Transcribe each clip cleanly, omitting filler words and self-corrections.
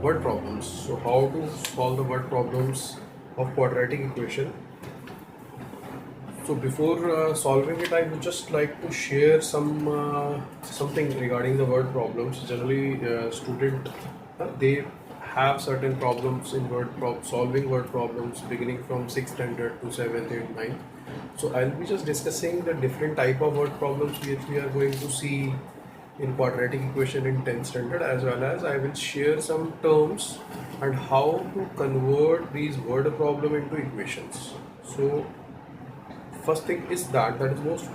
word problems. So how to solve the word problems of quadratic equation. So before solving it, I would just like to share something regarding the word problems. Generally, student they have certain problems in solving word problems beginning from 6th standard to 7th, 8th, 9th. So I'll be just discussing the different type of word problems which we are going to see in quadratic equation in 10th standard, as well as I will share some terms and how to convert these word problem into equations. So first thing is that is most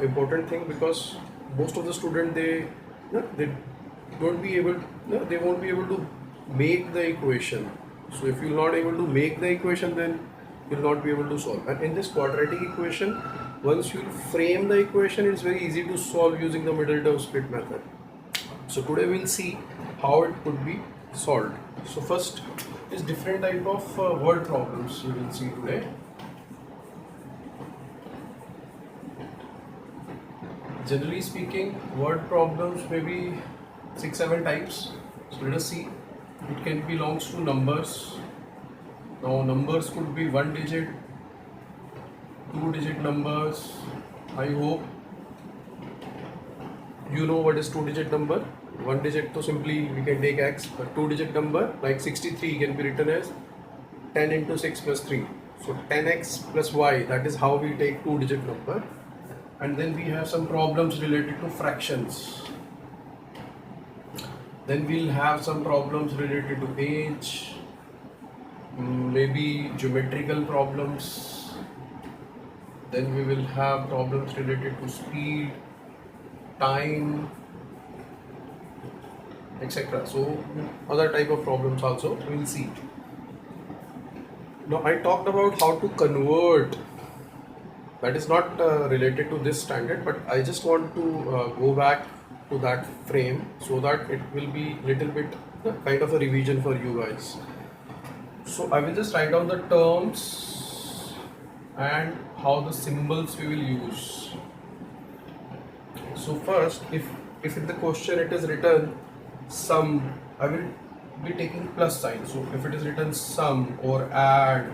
important thing, because most of the student they don't be able they won't be able to make the equation. So if you're not able to make the equation, then you'll not be able to solve. And in this quadratic equation, once you frame the equation, it's very easy to solve using the middle term split method. So today we'll see how it could be solved. So first is different type of word problems you will see today. Generally speaking, word problems may be 6-7 types. So let us see. It can belongs to numbers. Now numbers could be 1 digit, 2 digit numbers. I hope you know what is 2 digit number. 1 digit to simply we can take x, but 2 digit number like 63 can be written as 10 into 6 plus 3. So 10x plus y, that is how we take 2 digit number. And then we have some problems related to fractions. Then we'll have some problems related to age, maybe geometrical problems. Then we will have problems related to speed, time, etc. So other type of problems also we'll see. Now I talked about how to convert. That is not related to this standard, but I just want to go back to that frame so that it will be little bit kind of a revision for you guys. So I will just write down the terms and how the symbols we will use. So first, if in the question it is written sum, I will be taking plus sign. So if it is written sum or add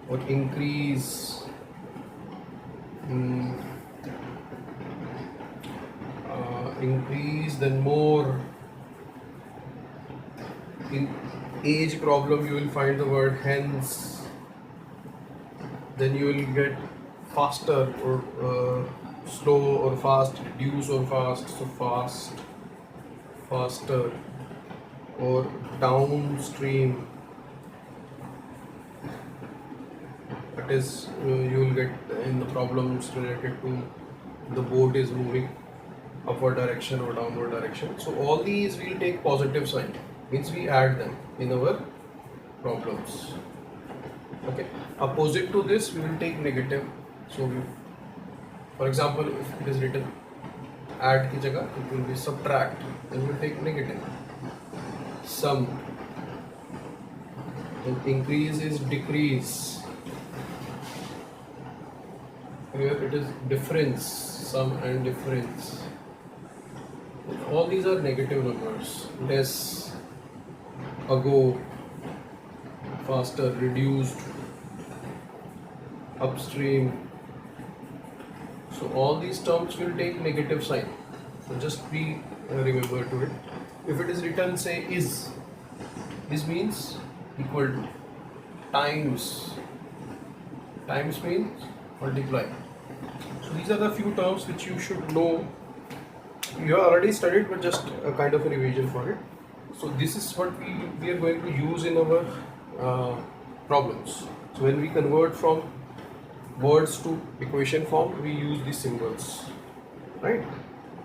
or increase, increase, then more. In age problem you will find the word hence. Then you will get faster or slow or fast, reduce or fast. So fast, faster, or downstream. That is you will get in the problems related to the boat is moving upward direction or downward direction. So all these will take positive sign, means we add them in our problems. Okay. Opposite to this, we will take negative. So for example, if it is written add ki jagah, it will be subtract, then we will take negative. Sum, then increase is decrease. Here it is difference, sum and difference. All these are negative numbers. Less, ago, faster, reduced, upstream. So all these terms will take negative sign. So just be remember to it. If it is written say is means equal to, times means multiply. So these are the few terms which you should know. You have already studied, but just a kind of a revision for it. So this is what we are going to use in our problems. So when we convert from words to equation form, we use these symbols, right?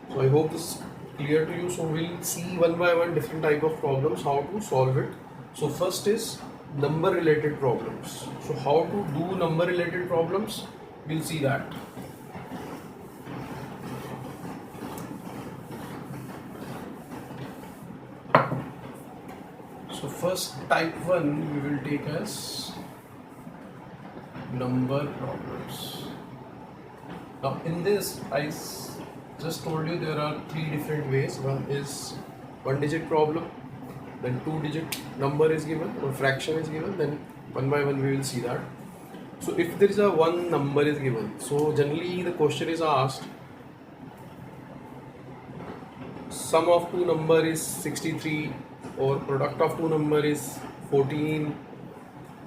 So I hope this is clear to you. So we'll see one by one different type of problems, how to solve it. So first is number related problems. So how to do number related problems, we'll see that. So first type 1 we will take as number problems. Now in this I just told you there are 3 different ways. One is 1 digit problem, then 2-digit number is given or fraction is given, then one by one we will see that. So if there is a one number is given, so generally the question is asked, sum of two number is 63 or product of two number is 14.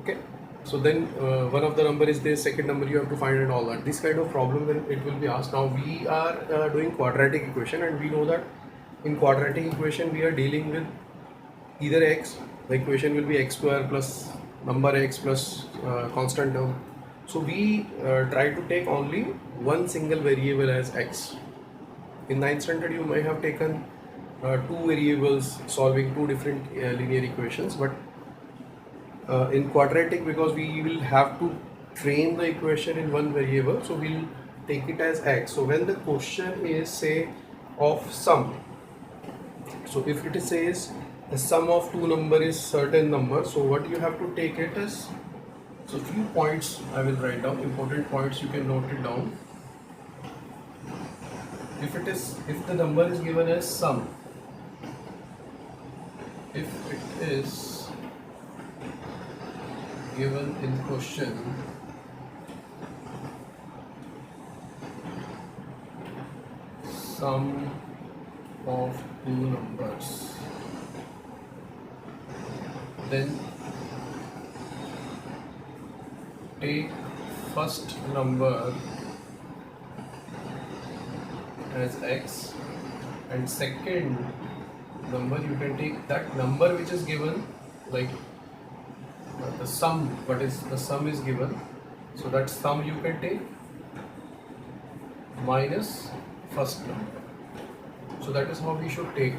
Okay, so then one of the number is this, second number you have to find, and all that. This kind of problem when it will be asked. Now we are doing quadratic equation, and we know that in quadratic equation we are dealing with either x, the equation will be x square plus number x plus constant term. So we try to take only one single variable as x. In 9th standard you may have taken two variables solving two different linear equations, but in quadratic, because we will have to frame the equation in one variable, so we'll take it as x. So when the question is say of sum, so if it says the sum of two number is certain number, so what you have to take it as, so few points I will write down, important points, you can note it down. If the number is given as sum, if it is given in question sum of two numbers, then take first number as x and second number you can take that number which is given, like the sum, what is the sum is given, so that sum you can take minus first number. So that is how we should take,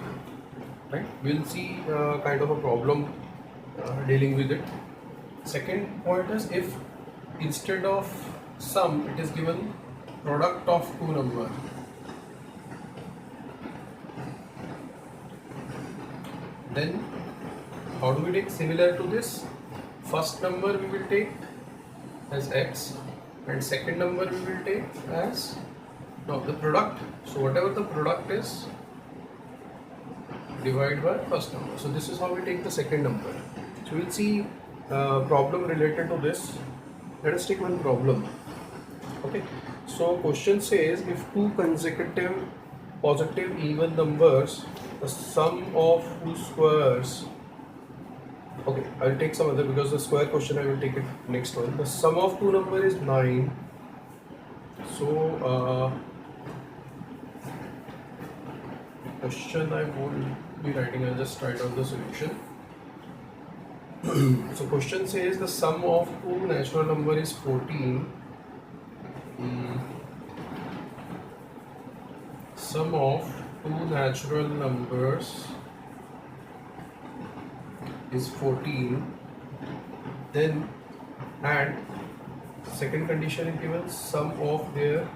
right? We'll see kind of a problem dealing with it. Second point is, if instead of sum it is given product of two number, then how do we take? Similar to this, first number we will take as x and second number we will take as the product. So whatever the product is, divide by first number. So this is how we take the second number. So we'll see problem related to this. Let us take one problem. Okay, so question says if two consecutive positive even numbers, the sum of two squares. Okay, I'll take some other, because the square question I will take it next one. The sum of two number is 9. So question I won't be writing, I'll just write out the solution. So question says the sum of two natural number is 14. Sum of two natural numbers is 14. Then, and second condition is given, sum of their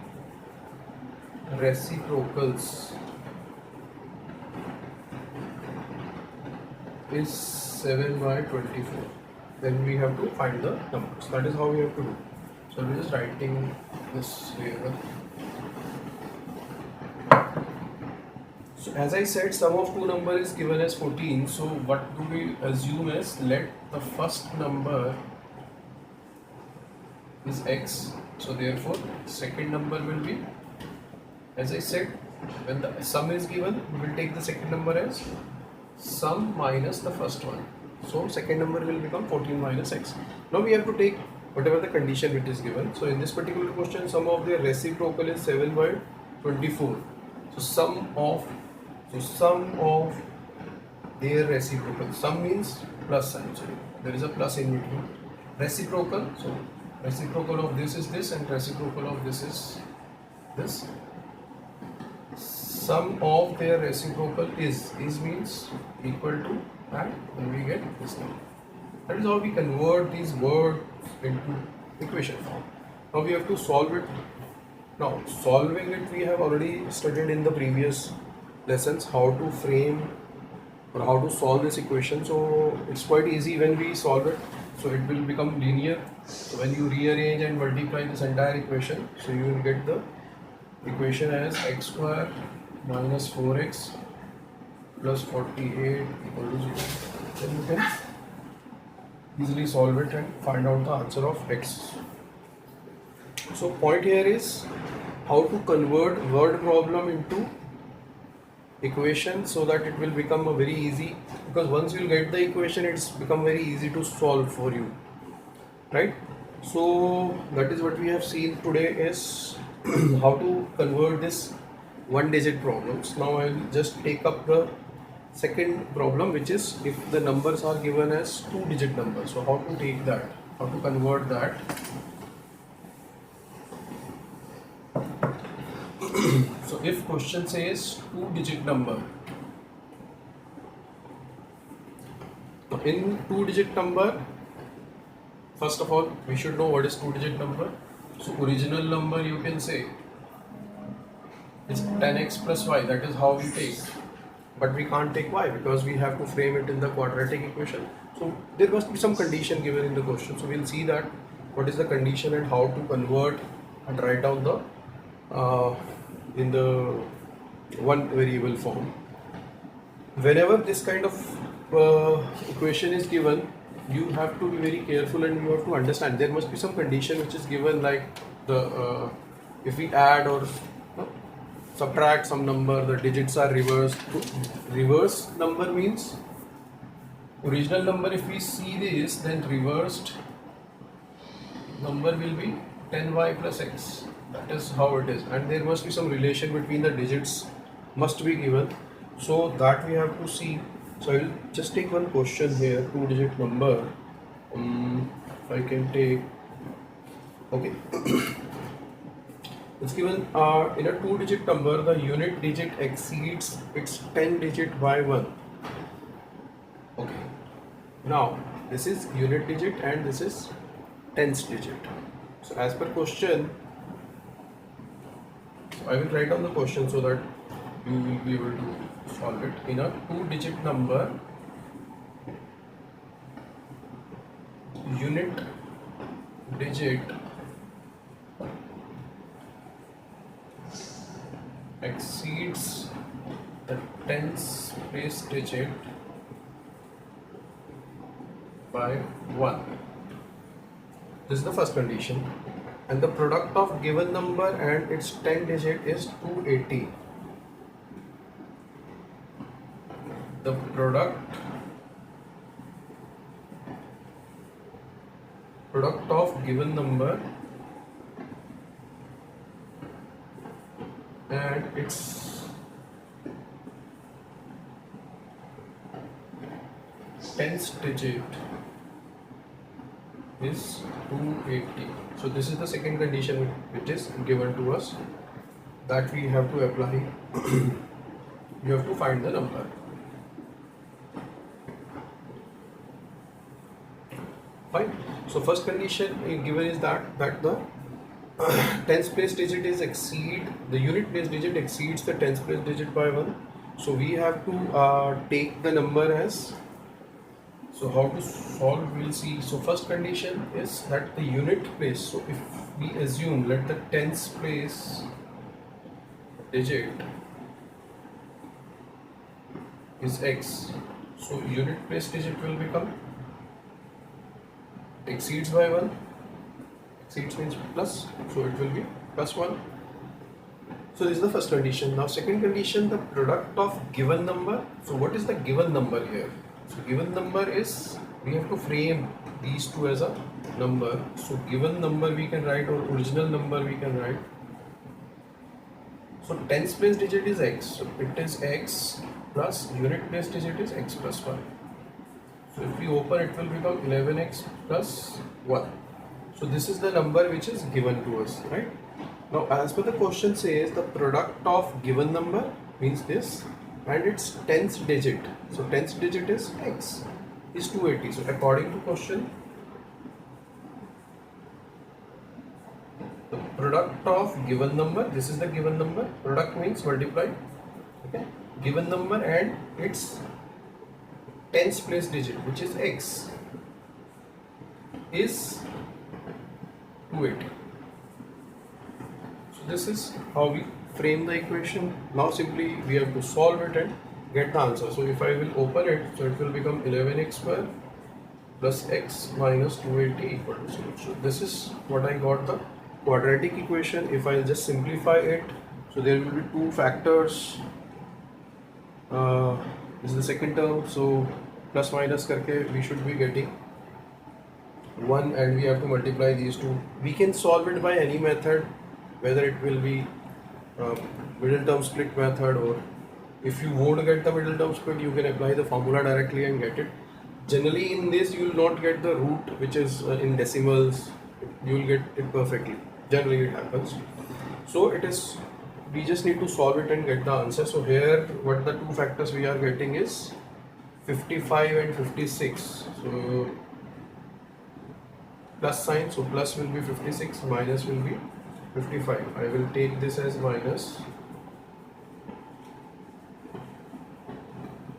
reciprocals is 7 by 24. Then we have to find the numbers. That is how we have to do. So we're just writing this here. So as I said, sum of two number is given as 14. So what do we assume is, let the first number is x. So therefore second number will be, as I said, when the sum is given, we will take the second number as sum minus the first one. So second number will become 14 minus x. Now we have to take whatever the condition which is given. So in this particular question, sum of their reciprocal is 7 by 24. So sum of their reciprocal. Sum means plus sign. So there is a plus in between. Reciprocal. So reciprocal of this is this, and reciprocal of this is this. Sum of their reciprocal is means equal to, and then we get this number. That is how we convert these words into equation form. Now we have to solve it. Now solving it we have already studied in the previous lessons, how to frame or how to solve this equation. So it's quite easy when we solve it. So it will become linear. So when you rearrange and multiply this entire equation, so you will get the equation as x square minus 4x plus 48 equal to 0. can easily solve it and find out the answer of x. So point here is how to convert word problem into equation so that it will become a very easy, because once you get the equation it's become very easy to solve for you, right? So that is what we have seen today is how to convert this one digit problems. Now I will just take up the second problem, which is if the numbers are given as two digit numbers. So how to take that, how to convert that. So if question says two digit number, in two digit number, first of all we should know what is two digit number. So original number you can say is 10x plus y, that is how we take, but we can't take y because we have to frame it in the quadratic equation. So there must be some condition given in the question, so we'll see that what is the condition and how to convert and write down the in the one variable form. Whenever this kind of equation is given, you have to be very careful and you have to understand there must be some condition which is given, like the if we add or subtract some number, the digits are reversed. Reverse number means original number, if we see this, then reversed number will be 10y plus x. That is how it is, and there must be some relation between the digits must be given, so that we have to see. So I will just take one question here, two digit number. If I can take, okay. It's given in a two digit number, the unit digit exceeds its 10 digit by 1. Okay. Now this is unit digit and this is tens digit. So as per question, I will write down the question so that you will be able to solve it. In a two digit number, unit digit exceeds the tens place digit by 1. This is the first condition. And the product of given number and its 10 digit is 280. The product of given number and its tens digit is 280. So this is the second condition which is given to us that we have to apply. You have to find the number. Fine. So first condition given is that the tens place digit is the unit place digit exceeds the tens place digit by 1. So we have to take the number as. So how to solve, we'll see. So first condition is that the unit place, so if we assume let the tens place digit is x, so unit place digit will become exceeds by 1, exceeds means plus, so it will be plus 1. So this is the first condition. Now second condition, the product of given number. So what is the given number here? So given number is, we have to frame these two as a number. So given number we can write, or original number we can write. So tens place digit is x, so it is x plus unit place digit is x plus 1. So if we open, it will become 11x plus 1. So this is the number which is given to us, right? Now as per the question says, the product of given number means this and its tens digit. So tens digit is x is 280. So according to question, the product of given number, this is the given number, product means multiply, okay, given number and its tens place digit, which is x, is 280. So this is how we frame the equation. Now simply we have to solve it and get the answer. So if I will open it, so it will become 11x square plus x minus 280 equal to 0. So this is what I got the quadratic equation. If I just simplify it, so there will be two factors. This is the second term, so plus minus करके we should be getting 1 and we have to multiply these two. We can solve it by any method, whether it will be middle term split method, or if you won't get the middle term split, you can apply the formula directly and get it. Generally in this you will not get the root which is in decimals, you will get it perfectly. Generally it happens. So it is, we just need to solve it and get the answer. So here what the two factors we are getting is 55 and 56. So plus sign, so plus will be 56, minus will be 55. I will take this as minus,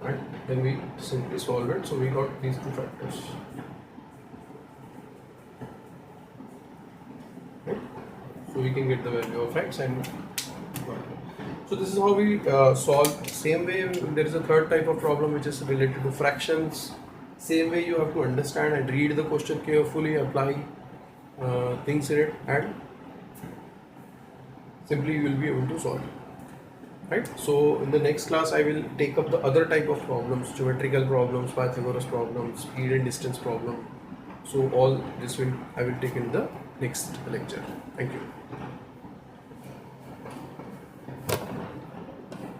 and then we simply solve it. So we got these two factors. Right? So we can get the value of x and y. So this is how we solve. Same way, there is a third type of problem which is related to fractions. Same way, you have to understand and read the question carefully, apply things in it, and simply you will be able to solve it. Right? So in the next class I will take up the other type of problems, geometrical problems, Pythagoras problems, speed and distance problem. So all this will I will take in the next lecture. Thank you.